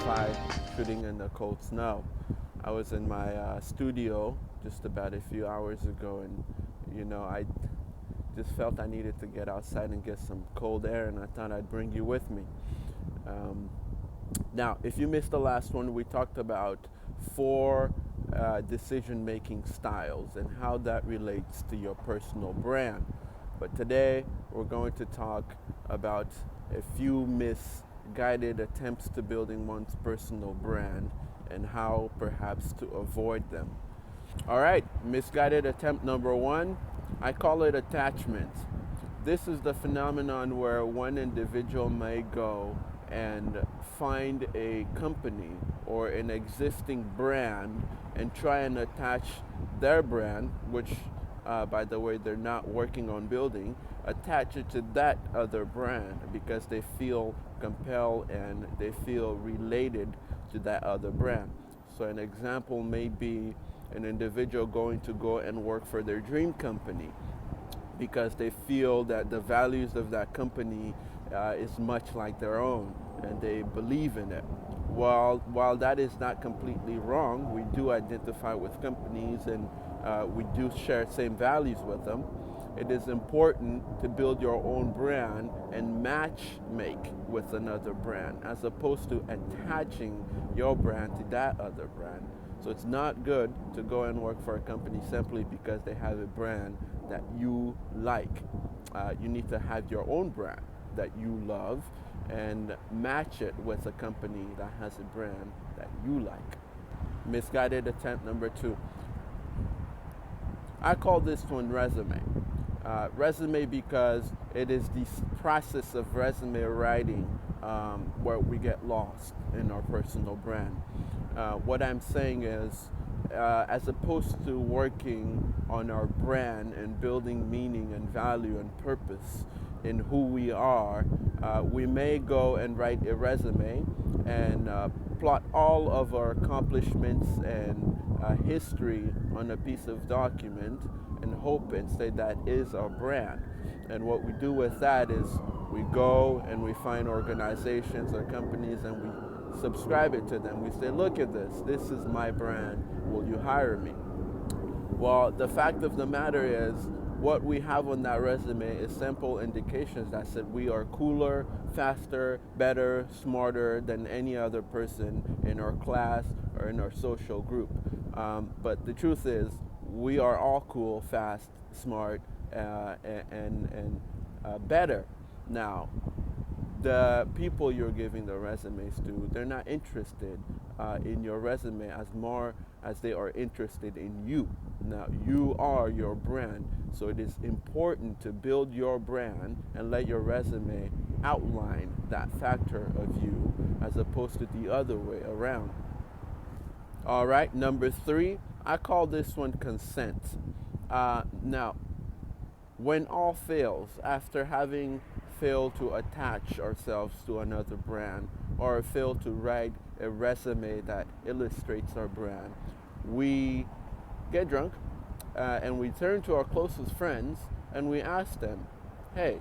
outside shooting in the cold snow. I was in my studio just about a few hours ago, and I just felt I needed to get outside and get some cold air, and I thought I'd bring you with me. Um, Now, if you missed the last one, we talked about four decision making styles and how that relates to your personal brand. But today, we're going to talk about a few misguided attempts to building one's personal brand and how perhaps to avoid them. All right, misguided attempt number one, I call it attachment. This is the phenomenon where one individual may go and find a company or an existing brand and try and attach their brand, which, by the way, they're not working on building, attach it to that other brand because they feel compelled and they feel related to that other brand. So, an example may be an individual going to go and work for their dream company because they feel that the values of that company is much like their own and they believe in it. While that is not completely wrong, we do identify with companies and we do share same values with them. It is important to build your own brand and match make with another brand as opposed to attaching your brand to that other brand. So it's not good to go and work for a company simply because they have a brand that you like. You need to have your own brand that you love and match it with a company that has a brand that you like. Misguided attempt number two. I call this one resume. Resume because it is the process of resume writing where we get lost in our personal brand. What I'm saying is, as opposed to working on our brand and building meaning and value and purpose in who we are, we may go and write a resume and plot all of our accomplishments and history on a piece of document and hope and say that is our brand. And what we do with that is we go and we find organizations or companies and we subscribe it to them. We say, look at this. This is my brand. Will you hire me? Well, the fact of the matter is, what we have on that resume is simple indications that said we are cooler, faster, better, smarter than any other person in our class or in our social group. But the truth is, we are all cool, fast, smart, and better. Now, the people you're giving the resumes to, they're not interested in your resume as more as they are interested in you. Now, you are your brand, so it is important to build your brand and let your resume outline that factor of you as opposed to the other way around. All right, number three, I call this one consent. Now, when all fails, after having failed to attach ourselves to another brand or failed to write a resume that illustrates our brand, we get drunk and we turn to our closest friends and we ask them, hey,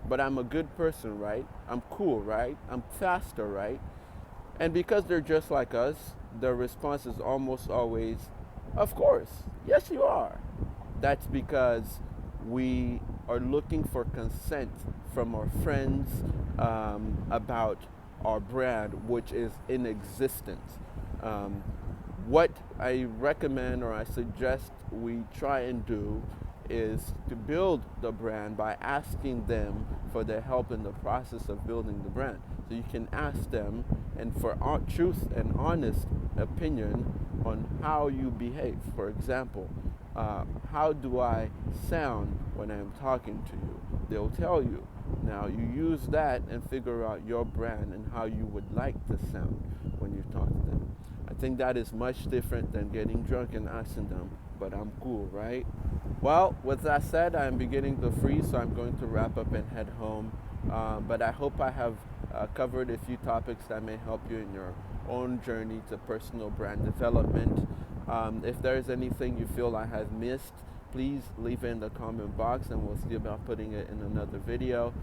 but I'm a good person, right? I'm cool, right? I'm faster, right? And because they're just like us, their response is almost always, of course, yes, you are. That's because we are looking for consent from our friends about our brand, which is in existence. What I recommend or I suggest we try and do is to build the brand by asking them for their help in the process of building the brand. So you can ask them and for truth and honest opinion on how you behave. For example, how do I sound when I'm talking to you? They'll tell you. Now you use that and figure out your brand and how you would like to sound when you talk to them. I think that is much different than getting drunk and asking them, but I'm cool, right? Well, with that said, I'm beginning to freeze, so I'm going to wrap up and head home. But I hope I have covered a few topics that may help you in your own journey to personal brand development. If there is anything you feel I have missed, please leave it in the comment box and we'll see about putting it in another video.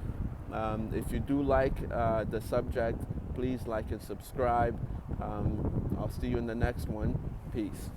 If you do like the subject, please like and subscribe. I'll see you in the next one. Peace.